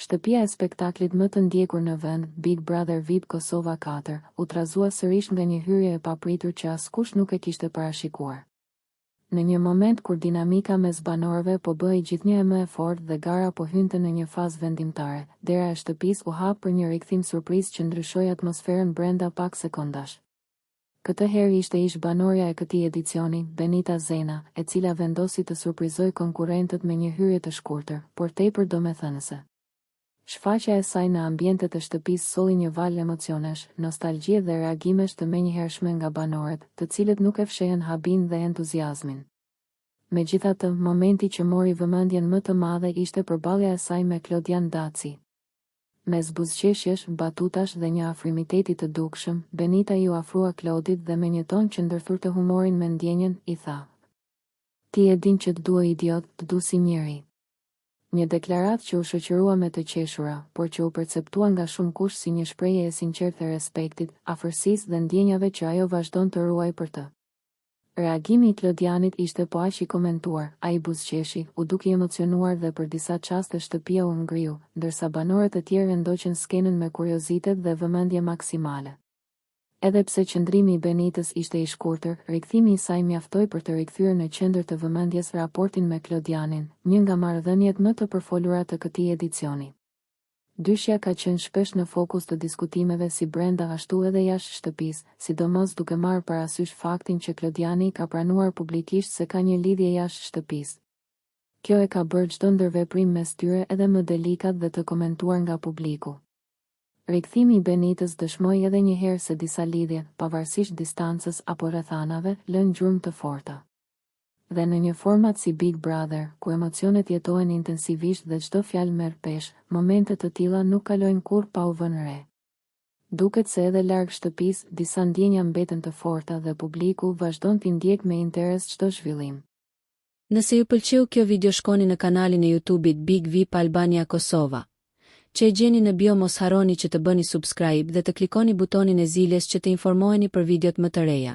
Shtëpia e spektaklit më të ndjekur në vend, Big Brother VIP Kosova 4, u trazua sërish nga një hyrje e papritur që askush nuk e kishte parashikuar. Në një moment kur dinamika mes banorëve po bëhej gjithnjë më e fortë dhe gara po hynte në një fazë vendimtare, dera e shtëpisë u hap për një rikthim surprizë që ndryshoi atmosferën brenda pak sekondash. Këtë herë ishte ish banorja e këtij edicioni, Benita Zena, e cila vendosi të surprizoj konkurrentët me një hyrje të shkurtër, por tepër domethënëse. Shfaqja e saj në ambientet e shtëpisë solli një val emocionesh, nostalgjie dhe reagimesh të menjëhershme nga banorët, të cilët nuk e fshehen habin dhe entuziazmin. Megjithatë, momenti që mori vëmendjen më të madhe ishte përballja e saj me Klodian Daci. Mes buzëqeshjesh, batutash dhe një afrimiteti të dukshëm, Benita ju afrua Klodit dhe me një ton që ndërthurte humorin me ndjenjen, i tha: "Ti e din që të dua idiot, të du si njeri." Një deklaratë që u shoqërua me të qeshura, por që u perceptua nga shumë kush si një shprehje e sinqertë e respektit, afërsisë dhe ndjenjave që ajo vazhdon të ruaj për të. Reagimi i Klodianit ishte po aq i komentuar, ai buzëqeshi, u duki emocionuar dhe për disa çaste shtëpia u ngriu, ndërsa banorët e tjerë ndoqën skenën me kuriozitet dhe vëmendje maksimale. Edhe pse qëndrimi i Benitës ishte i shkurtër, rikthimi i saj mjaftoi për të rikthyer në qendër të vëmendjes raportin me Klodianin, një nga marrëdhëniet më të përfolura të këtij edicioni. Dyshja ka qenë shpesh në fokus të diskutimeve si brenda ashtu edhe jashtë shtëpisë, sidomos duke marrë parasysh faktin që Klodiani ka pranuar publikisht se ka një lidhje jashtë shtëpisë. Kjo e ka bërë çdo ndërveprim mes tyre edhe më delikat dhe të komentuar nga publiku. Rikthimi i Benitës dëshmoi edhe një herë se disa lidhje, pavarësisht distancës apo rrethanave, lën gjurmë të forta. Dhe në një format si Big Brother, ku emocionet jetohen intensivisht dhe çdo fjalë merr pesh, momente të tilla nuk kalojnë kurrë pa u vënë re. Duket se edhe larg shtëpisë, disa ndjenja mbeten të forta dhe publiku vazhdon t'i ndjek me interes çdo zhvillim. Nëse ju pëlqeu kjo video, shkoni në kanalin e YouTube-it Big VIP Albania Kosova, që e gjeni në bio. Mos harroni që të bëni subscribe dhe të klikoni butonin e ziljes që të informoheni për videot më të reja.